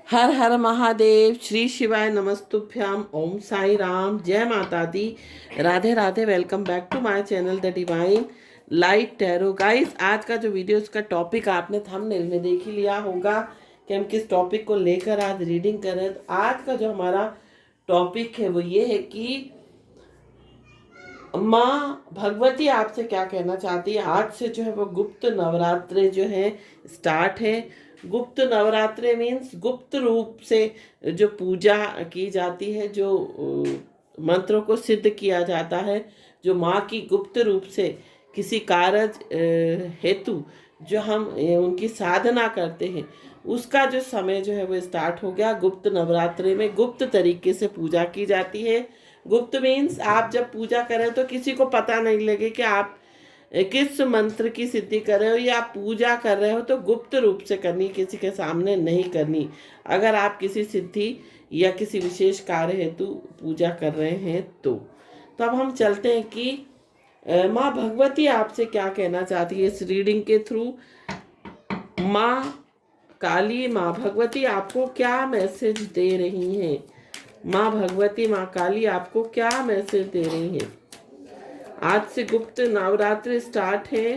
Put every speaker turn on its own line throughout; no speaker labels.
हर हर महादेव। श्री शिवाय नमस्तुभ्याम। ओम साई राम। जय माता दी। Radhe Radhe. Welcome back to my channel the divine light tarot. Guys, आज का जो वीडियो इसका टॉपिक आपने थंबनेल में देख ही लिया होगा कि हम किस टॉपिक को लेकर आज रीडिंग कर रहे हैं। तो आज का जो हमारा टॉपिक है वो ये है कि माँ भगवती आपसे क्या कहना चाहती है। आज से जो है वो गुप्त नवरात्रे जो है स्टार्ट है। गुप्त नवरात्रे मीन्स गुप्त रूप से जो पूजा की जाती है, जो मंत्रों को सिद्ध किया जाता है, जो माँ की गुप्त रूप से किसी कारज हेतु जो हम उनकी साधना करते हैं, उसका जो समय जो है वो स्टार्ट हो गया। गुप्त नवरात्रे में गुप्त तरीके से पूजा की जाती है। गुप्त मीन्स आप जब पूजा करें तो किसी को पता नहीं लगे कि आप किस मंत्र की सिद्धि कर रहे हो या पूजा कर रहे हो, तो गुप्त रूप से करनी, किसी के सामने नहीं करनी। अगर आप किसी सिद्धि या किसी विशेष कार्य हेतु पूजा कर रहे हैं तो अब हम चलते हैं कि माँ भगवती आपसे क्या कहना चाहती है इस रीडिंग के थ्रू। माँ काली, माँ भगवती आपको क्या मैसेज दे रही हैं। माँ भगवती, माँ काली आपको क्या मैसेज दे रही हैं। आज से गुप्त नवरात्रि स्टार्ट है,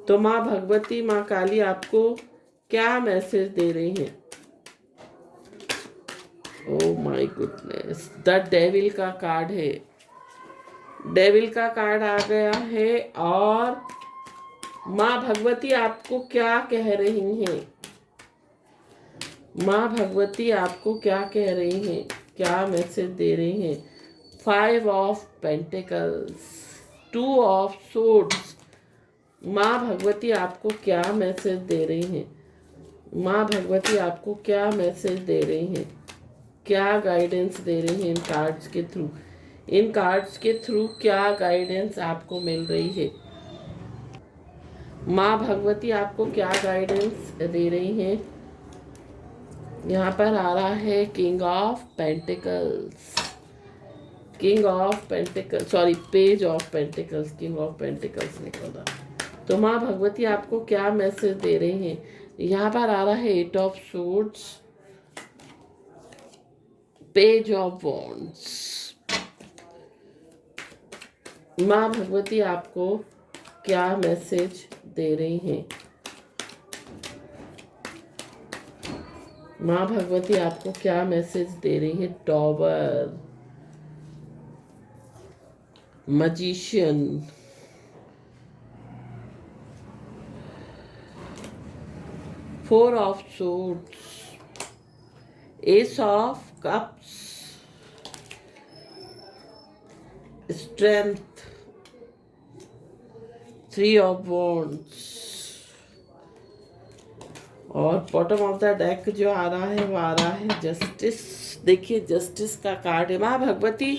तो माँ भगवती, माँ काली आपको क्या मैसेज दे रही हैं। Oh my goodness, the devil का कार्ड है। डेविल का कार्ड आ गया है और माँ भगवती आपको क्या कह रही हैं। माँ भगवती आपको क्या कह रही हैं, क्या मैसेज दे रही हैं। 5 ऑफ पेंटिकल्स, 2 ऑफ सोर्ड्स। माँ भगवती आपको क्या मैसेज दे रही हैं। माँ भगवती आपको क्या मैसेज दे रही हैं, क्या गाइडेंस दे रही हैं इन कार्ड्स के थ्रू। इन कार्ड्स के थ्रू क्या गाइडेंस आपको मिल रही है। माँ भगवती आपको क्या गाइडेंस दे रही हैं। यहाँ पर आ रहा है king of pentacles, king of pentacles, sorry page of pentacles, king of pentacles निकला। तो माँ भगवती आपको क्या मैसेज दे रही हैं। यहाँ पर आ रहा है 8 of swords, page of wands. माँ भगवती आपको क्या मैसेज दे रही हैं। माँ भगवती आपको क्या मैसेज दे रही है। Tower, magician, 4 of swords, S of cups, strength, 3 of wands और बॉटम ऑफ द डेक जो आ रहा है वो आ रहा है जस्टिस। देखिए, जस्टिस का कार्ड है। माँ भगवती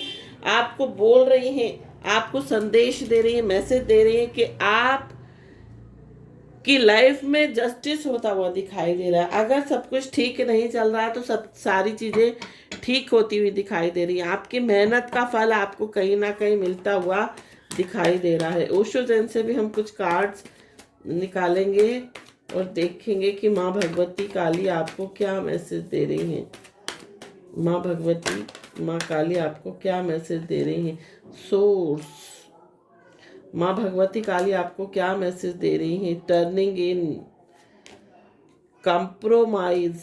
आपको बोल रही हैं, आपको संदेश दे रही है, मैसेज दे रही है कि आप की लाइफ में जस्टिस होता हुआ दिखाई दे रहा है। अगर सब कुछ ठीक नहीं चल रहा है तो सब सारी चीज़ें ठीक होती हुई दिखाई दे रही है। आपकी मेहनत का फल आपको कहीं ना कहीं मिलता हुआ दिखाई दे रहा है। ओशो जैन से भी हम कुछ कार्ड्स निकालेंगे और देखेंगे कि माँ भगवती काली आपको क्या मैसेज दे रही हैं। माँ भगवती, माँ काली आपको क्या मैसेज दे रही हैं। सोर्स, माँ भगवती काली आपको क्या मैसेज दे रही हैं। Turning in, compromise,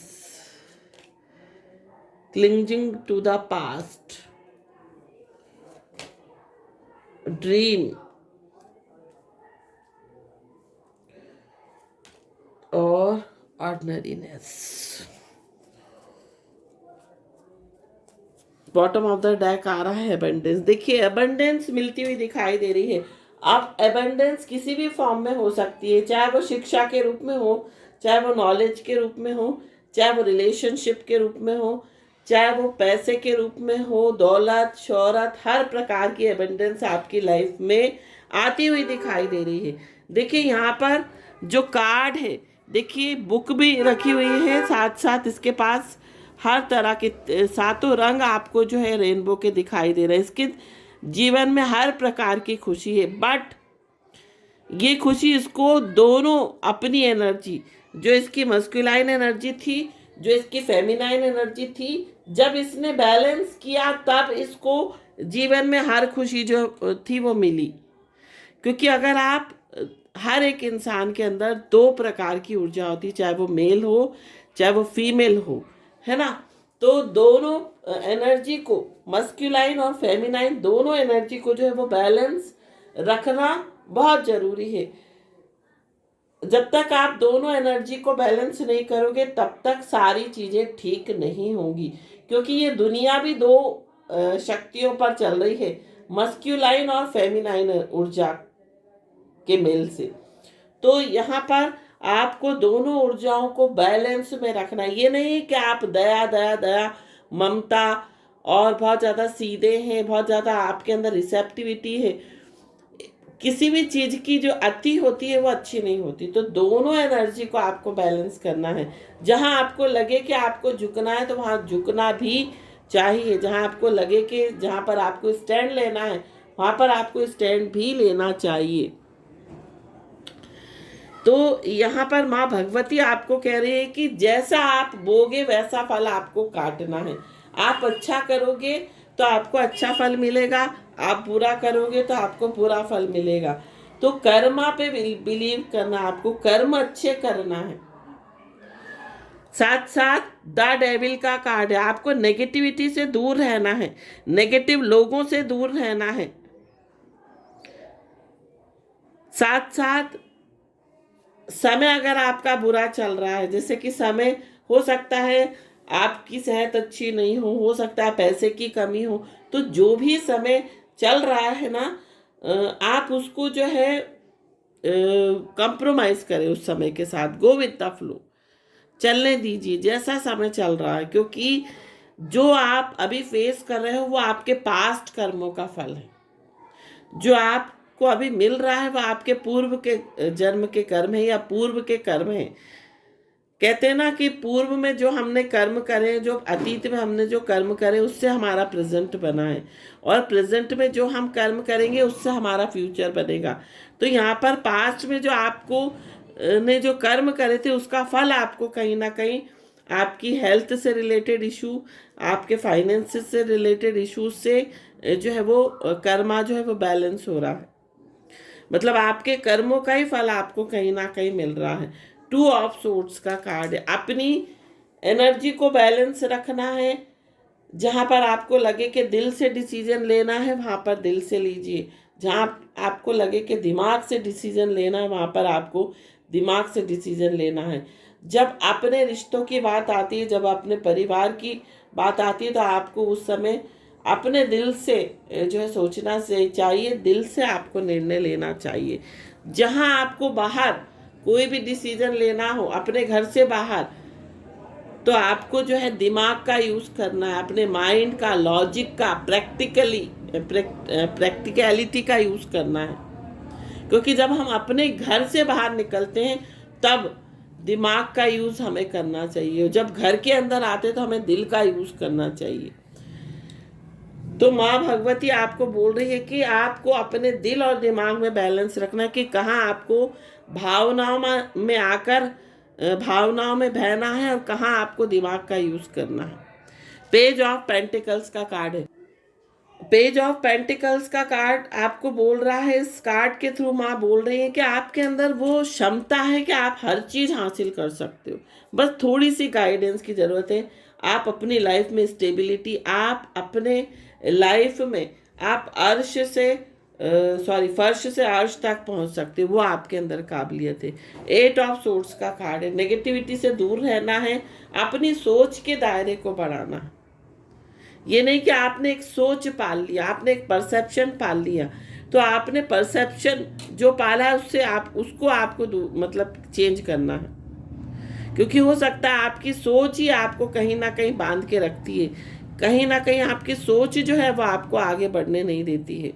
clinging to the past, dream और ordinariness. Bottom of the deck आ रहा है अबंडेंस। देखिए, अबंडेंस मिलती हुई दिखाई दे रही है। अब अबंडेंस किसी भी फॉर्म में हो सकती है, चाहे वो शिक्षा के रूप में हो, चाहे वो नॉलेज के रूप में हो, चाहे वो रिलेशनशिप के रूप में हो, चाहे वो पैसे के रूप में हो, दौलत, शोहरत, हर प्रकार की अबंडेंस आपकी लाइफ में आती हुई दिखाई दे रही है। देखिए, यहाँ पर जो कार्ड है, देखिए बुक भी रखी हुई है, साथ साथ इसके पास हर तरह के 7 रंग आपको जो है रेनबो के दिखाई दे रहे हैं। इसके जीवन में हर प्रकार की खुशी है, बट ये खुशी इसको दोनों अपनी एनर्जी, जो इसकी मस्कुलाइन एनर्जी थी, जो इसकी फेमिनाइन एनर्जी थी, जब इसने बैलेंस किया तब इसको जीवन में हर खुशी जो थी वो मिली। क्योंकि अगर आप हर एक इंसान के अंदर दो प्रकार की ऊर्जा होती है, चाहे वो मेल हो चाहे वो फीमेल हो, है ना। तो दोनों एनर्जी को, मस्कुलाइन और फेमिनाइन दोनों एनर्जी को जो है वो बैलेंस रखना बहुत जरूरी है। जब तक आप दोनों एनर्जी को बैलेंस नहीं करोगे तब तक सारी चीजें ठीक नहीं होंगी। क्योंकि ये दुनिया भी दो शक्तियों पर चल रही है, मस्क्यूलाइन और फेमिनाइन ऊर्जा के मेल से। तो यहाँ पर आपको दोनों ऊर्जाओं को बैलेंस में रखना है। ये नहीं कि आप दया दया दया ममता और बहुत ज़्यादा सीधे हैं, बहुत ज़्यादा आपके अंदर रिसेप्टिविटी है। किसी भी चीज़ की जो अति होती है वो अच्छी नहीं होती। तो दोनों एनर्जी को आपको बैलेंस करना है। जहाँ आपको लगे कि आपको झुकना है तो वहाँ झुकना भी चाहिए। जहाँ आपको लगे कि जहाँ पर आपको स्टैंड लेना है वहाँ पर आपको स्टैंड भी लेना चाहिए। तो यहाँ पर माँ भगवती आपको कह रही है कि जैसा आप बोगे वैसा फल आपको काटना है। आप अच्छा करोगे तो आपको अच्छा फल मिलेगा, आप बुरा करोगे तो आपको बुरा फल मिलेगा। तो कर्मा पे बिलीव करना, आपको कर्म अच्छे करना है। साथ साथ द डेविल का कार्ड है, आपको नेगेटिविटी से दूर रहना है, नेगेटिव लोगों से दूर रहना है। साथ साथ समय अगर आपका बुरा चल रहा है, जैसे कि समय हो सकता है आपकी सेहत अच्छी नहीं हो सकता है पैसे की कमी हो, तो जो भी समय चल रहा है ना, आप उसको जो है कंप्रोमाइज करें उस समय के साथ। गो विद द फ्लो, चलने दीजिए जैसा समय चल रहा है। क्योंकि जो आप अभी फेस कर रहे हो वो आपके पास्ट कर्मों का फल है। जो आपको अभी मिल रहा है वो आपके पूर्व के जन्म के कर्म है या पूर्व के कर्म है। कहते हैं ना कि पूर्व में जो हमने कर्म करे, जो अतीत में हमने जो कर्म करे उससे हमारा प्रेजेंट बना है, और प्रेजेंट में जो हम कर्म करेंगे उससे हमारा फ्यूचर बनेगा। तो यहाँ पर पास्ट में जो आपको ने जो कर्म करे थे उसका फल आपको कहीं ना कहीं आपकी हेल्थ से रिलेटेड इशू, आपके फाइनेंस से रिलेटेड इशू से जो है वो कर्मा जो है वो बैलेंस हो रहा है। मतलब आपके कर्मों का ही फल आपको कहीं ना कहीं मिल रहा है। 2 ऑफ सोर्ड्स का कार्ड है। अपनी एनर्जी को बैलेंस रखना है। जहाँ पर आपको लगे कि दिल से डिसीजन लेना है वहाँ पर दिल से लीजिए। जहाँ आपको लगे कि दिमाग से डिसीजन लेना है वहाँ पर आपको दिमाग से डिसीजन लेना है। जब अपने रिश्तों की बात आती है, जब अपने परिवार की बात आती है, तो आपको उस समय अपने दिल से जो है सोचना से चाहिए, दिल से आपको निर्णय लेना चाहिए। जहाँ आपको बाहर कोई भी डिसीजन लेना हो अपने घर से बाहर, तो आपको जो है दिमाग का यूज़ करना है, अपने माइंड का, लॉजिक का, प्रैक्टिकलिटी का यूज़ करना है। क्योंकि जब हम अपने घर से बाहर निकलते हैं तब दिमाग का यूज़ हमें करना चाहिए। जब घर के अंदर आते तो हमें दिल का यूज़ करना चाहिए। तो माँ भगवती आपको बोल रही है कि आपको अपने दिल और दिमाग में बैलेंस रखना है कि कहाँ आपको भावनाओं में आकर भावनाओं में बहना है और कहाँ आपको दिमाग का यूज़ करना है। पेज ऑफ पेंटिकल्स का कार्ड है। पेज ऑफ पेंटिकल्स का कार्ड आपको बोल रहा है, इस कार्ड के थ्रू माँ बोल रही है कि आपके अंदर वो क्षमता है कि आप हर चीज़ हासिल कर सकते हो, बस थोड़ी सी गाइडेंस की ज़रूरत है। आप अपनी लाइफ में स्टेबिलिटी, आप अपने लाइफ में आप फर्श से अर्श तक पहुंच सकते हो, वो आपके अंदर काबिलियत है। 8 ऑफ सोर्ड्स का कार्ड है। नेगेटिविटी से दूर रहना है, अपनी सोच के दायरे को बढ़ाना है। ये नहीं कि आपने एक सोच पाल लिया, आपने एक परसेप्शन पाल लिया, तो आपने परसेप्शन जो पाला है उससे उसको आपको मतलब चेंज करना है। क्योंकि हो सकता है आपकी सोच ही आपको कहीं ना कहीं बांध के रखती है, कहीं ना कहीं आपकी सोच जो है वो आपको आगे बढ़ने नहीं देती है।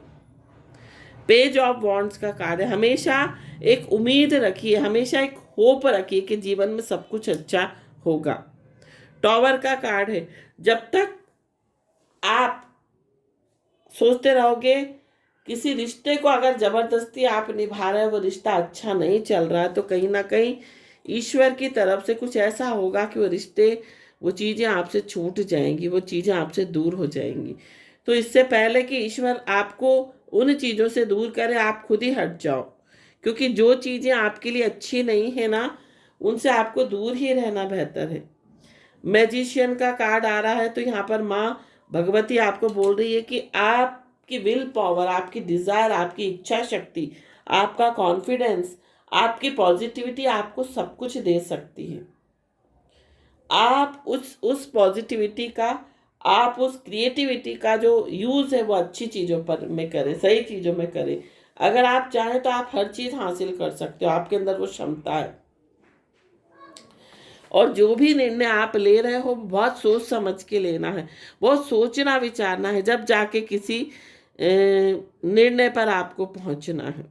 पेज ऑफ वॉन्ड्स का कार्ड है। हमेशा एक उम्मीद रखिए, हमेशा एक होप रखिए कि जीवन में सब कुछ अच्छा होगा। टॉवर का कार्ड है। जब तक आप सोचते रहोगे किसी रिश्ते को अगर जबरदस्ती आप निभा रहे हो, वो रिश्ता अच्छा नहीं चल रहा है, तो कहीं ना कहीं ईश्वर की तरफ से कुछ ऐसा होगा कि वो रिश्ते, वो चीज़ें आपसे छूट जाएंगी, वो चीज़ें आपसे दूर हो जाएंगी। तो इससे पहले कि ईश्वर आपको उन चीज़ों से दूर करे, आप खुद ही हट जाओ, क्योंकि जो चीज़ें आपके लिए अच्छी नहीं है ना, उनसे आपको दूर ही रहना बेहतर है। मैजिशियन का कार्ड आ रहा है, तो यहाँ पर माँ भगवती आपको बोल रही है कि आपकी विल पावर, आपकी डिज़ायर, आपकी इच्छा शक्ति, आपका कॉन्फिडेंस, आपकी पॉजिटिविटी आपको सब कुछ दे सकती है। आप उस पॉजिटिविटी का, आप उस क्रिएटिविटी का जो यूज़ है वो अच्छी चीज़ों पर में करें, सही चीज़ों में करें। अगर आप चाहें तो आप हर चीज़ हासिल कर सकते हो, आपके अंदर वो क्षमता है। और जो भी निर्णय आप ले रहे हो बहुत सोच समझ के लेना है, बहुत सोचना विचारना है, जब जाके किसी निर्णय पर आपको पहुंचना है।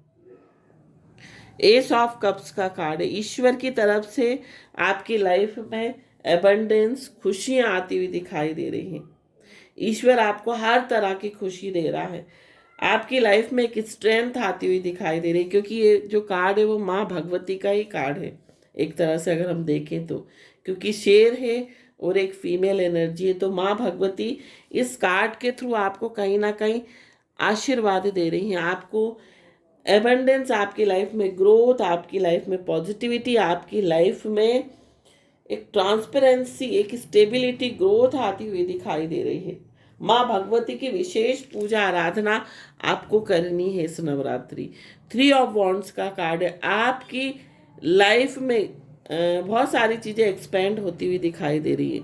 एस ऑफ कप्स का कार्ड है। ईश्वर की तरफ से आपकी लाइफ में एबंडेंस, खुशियाँ आती हुई दिखाई दे रही हैं। ईश्वर आपको हर तरह की खुशी दे रहा है। आपकी लाइफ में एक स्ट्रेंथ आती हुई दिखाई दे रही है, क्योंकि ये जो कार्ड है वो माँ भगवती का ही कार्ड है एक तरह से अगर हम देखें तो, क्योंकि शेर है और एक फीमेल एनर्जी है। तो माँ भगवती इस कार्ड के थ्रू आपको कहीं ना कहीं आशीर्वाद दे रही हैं। आपको एबंडेंस, आपकी लाइफ में ग्रोथ, आपकी लाइफ में पॉजिटिविटी, आपकी लाइफ में एक ट्रांसपेरेंसी, एक स्टेबिलिटी, ग्रोथ आती हुई दिखाई दे रही है। माँ भगवती की विशेष पूजा आराधना आपको करनी है इस नवरात्रि। 3 ऑफ वॉन्ड्स का कार्ड है। आपकी लाइफ में बहुत सारी चीज़ें एक्सपेंड होती हुई दिखाई दे रही है,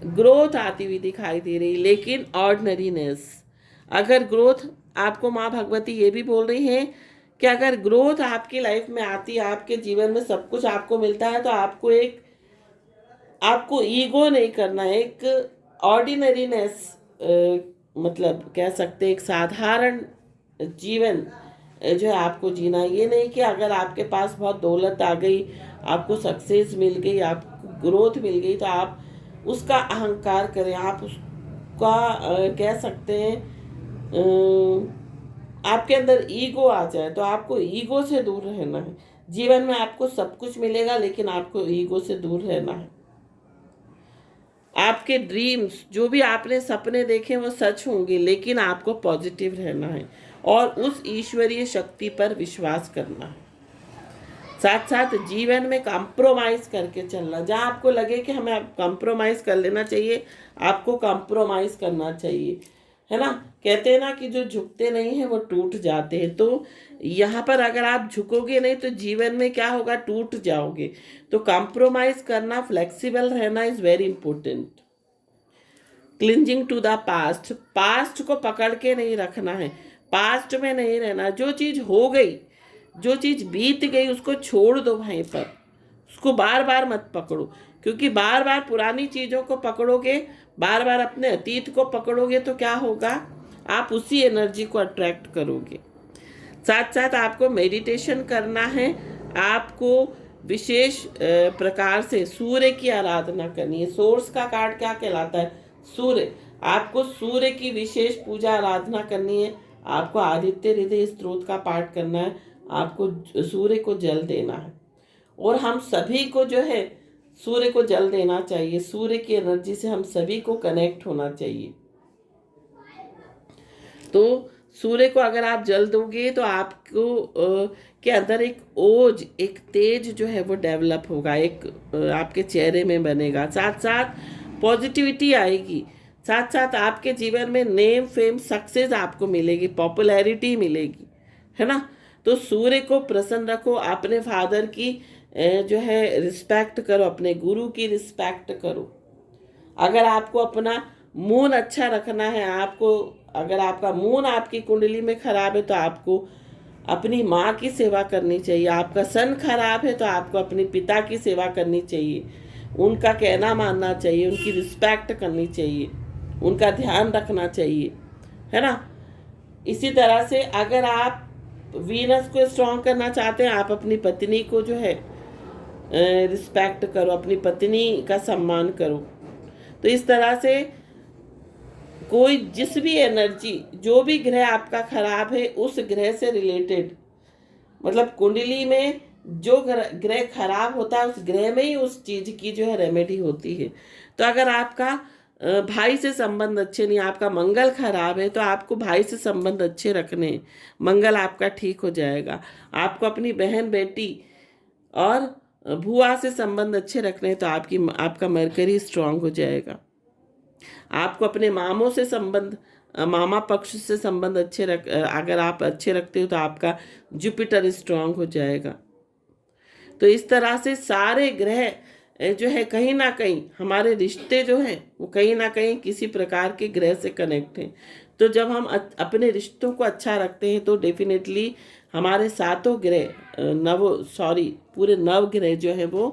ग्रोथ आती हुई दिखाई दे रही है, लेकिन ऑर्डनरीनेस, अगर ग्रोथ, आपको माँ भगवती ये भी बोल रही है कि अगर ग्रोथ आपकी लाइफ में आती है, आपके जीवन में सब कुछ आपको मिलता है, तो आपको ईगो नहीं करना है। एक ऑर्डिनरीनेस, मतलब कह सकते हैं एक साधारण जीवन जो है आपको जीना। ये नहीं कि अगर आपके पास बहुत दौलत आ गई, आपको सक्सेस मिल गई, आपको ग्रोथ मिल गई, तो आप उसका अहंकार करें, आप उसका कह सकते हैं आपके अंदर ईगो आ जाए। तो आपको ईगो से दूर रहना है। जीवन में आपको सब कुछ मिलेगा, लेकिन आपको ईगो से दूर रहना है। आपके ड्रीम्स, जो भी आपने सपने देखे वो सच होंगे, लेकिन आपको पॉजिटिव रहना है और उस ईश्वरीय शक्ति पर विश्वास करना है। साथ साथ जीवन में कॉम्प्रोमाइज़ करके चलना, जहाँ आपको लगे कि हमें कॉम्प्रोमाइज़ कर लेना चाहिए, आपको कॉम्प्रोमाइज़ करना चाहिए, है ना। कहते हैं ना कि जो झुकते नहीं हैं वो टूट जाते हैं। तो यहाँ पर अगर आप झुकोगे नहीं तो जीवन में क्या होगा, टूट जाओगे। तो कॉम्प्रोमाइज़ करना, फ्लेक्सिबल रहना is very important. Clinging to the past, past को पकड़ के नहीं रखना है, पास्ट में नहीं रहना। जो चीज़ हो गई, जो चीज़ बीत गई, उसको छोड़ दो वहीं पर, उसको बार बार मत पकड़ो, क्योंकि बार बार पुरानी चीज़ों को पकड़ोगे, बार बार अपने अतीत को पकड़ोगे तो क्या होगा, आप उसी एनर्जी को अट्रैक्ट करोगे। साथ साथ आपको मेडिटेशन करना है, आपको विशेष प्रकार से सूर्य की आराधना करनी है। सोर्स का कार्ड क्या कहलाता है, सूर्य। आपको सूर्य की विशेष पूजा आराधना करनी है, आपको आदित्य हृदय स्त्रोत का पाठ करना है, आपको सूर्य को जल देना है। और हम सभी को जो है सूर्य को जल देना चाहिए। सूर्य की एनर्जी से हम सभी को कनेक्ट होना चाहिए। तो सूर्य को अगर आप जल दोगे तो आपको के अंदर एक ओज, एक तेज जो है वो डेवलप होगा, एक आपके चेहरे में बनेगा। साथ साथ पॉजिटिविटी आएगी, साथ साथ आपके जीवन में नेम, फेम, सक्सेस आपको मिलेगी, पॉपुलैरिटी मिलेगी, है ना। तो सूर्य को प्रसन्न रखो, अपने फादर की जो है रिस्पेक्ट करो, अपने गुरु की रिस्पेक्ट करो। अगर आपको अपना मून अच्छा रखना है, आपको अगर आपका मून आपकी कुंडली में खराब है तो आपको अपनी माँ की सेवा करनी चाहिए। आपका सन खराब है तो आपको अपने पिता की सेवा करनी चाहिए, उनका कहना मानना चाहिए, उनकी रिस्पेक्ट करनी चाहिए, उनका ध्यान रखना चाहिए, है ना। इसी तरह से अगर आप वीनस को स्ट्रॉन्ग करना चाहते हैं, आप अपनी पत्नी को जो है रिस्पेक्ट करो, अपनी पत्नी का सम्मान करो। तो इस तरह से कोई जिस भी एनर्जी, जो भी ग्रह आपका खराब है, उस ग्रह से रिलेटेड, मतलब कुंडली में जो ग्रह खराब होता है उस ग्रह में ही उस चीज की जो है रेमेडी होती है। तो अगर आपका भाई से संबंध अच्छे नहीं, आपका मंगल खराब है, तो आपको भाई से संबंध अच्छे रखने हैं, मंगल आपका ठीक हो जाएगा। आपको अपनी बहन बेटी और भुआ से संबंध अच्छे रखने हैं, तो आपका मरकरी स्ट्रांग हो जाएगा। आपको अपने मामों से संबंध, मामा पक्ष से संबंध अगर आप अच्छे रखते हो तो आपका जुपिटर स्ट्रांग हो जाएगा। तो इस तरह से सारे ग्रह जो है कहीं ना कहीं हमारे रिश्ते जो हैं वो कहीं ना कहीं किसी प्रकार के ग्रह से कनेक्ट हैं। तो जब हम अपने रिश्तों को अच्छा रखते हैं तो डेफिनेटली हमारे सातों ग्रह पूरे नव ग्रह जो है वो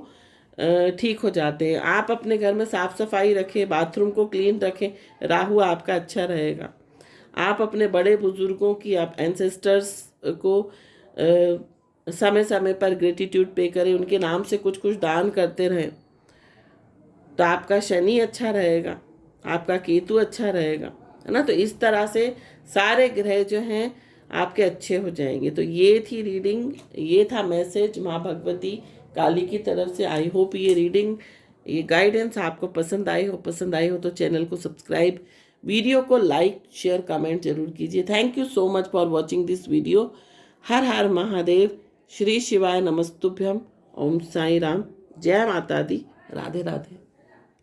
ठीक हो जाते हैं। आप अपने घर में साफ सफाई रखें, बाथरूम को क्लीन रखें, राहु आपका अच्छा रहेगा। आप अपने बड़े बुजुर्गों की, आप एंसेस्टर्स को समय समय पर ग्रेटिट्यूड पे करें, उनके नाम से कुछ कुछ दान करते रहें, तो आपका शनि अच्छा रहेगा, आपका केतु अच्छा रहेगा, है ना। तो इस तरह से सारे ग्रह जो हैं आपके अच्छे हो जाएंगे। तो ये थी रीडिंग, ये था मैसेज माँ भगवती काली की तरफ से। आई होप ये रीडिंग, ये गाइडेंस आपको पसंद आई हो तो चैनल को सब्सक्राइब, वीडियो को लाइक शेयर कमेंट जरूर कीजिए। Thank you so much for watching this video. हर हर महादेव, श्री शिवाय नमस्तुभ्यम, ओम साई राम, जय माता दी, राधे राधे।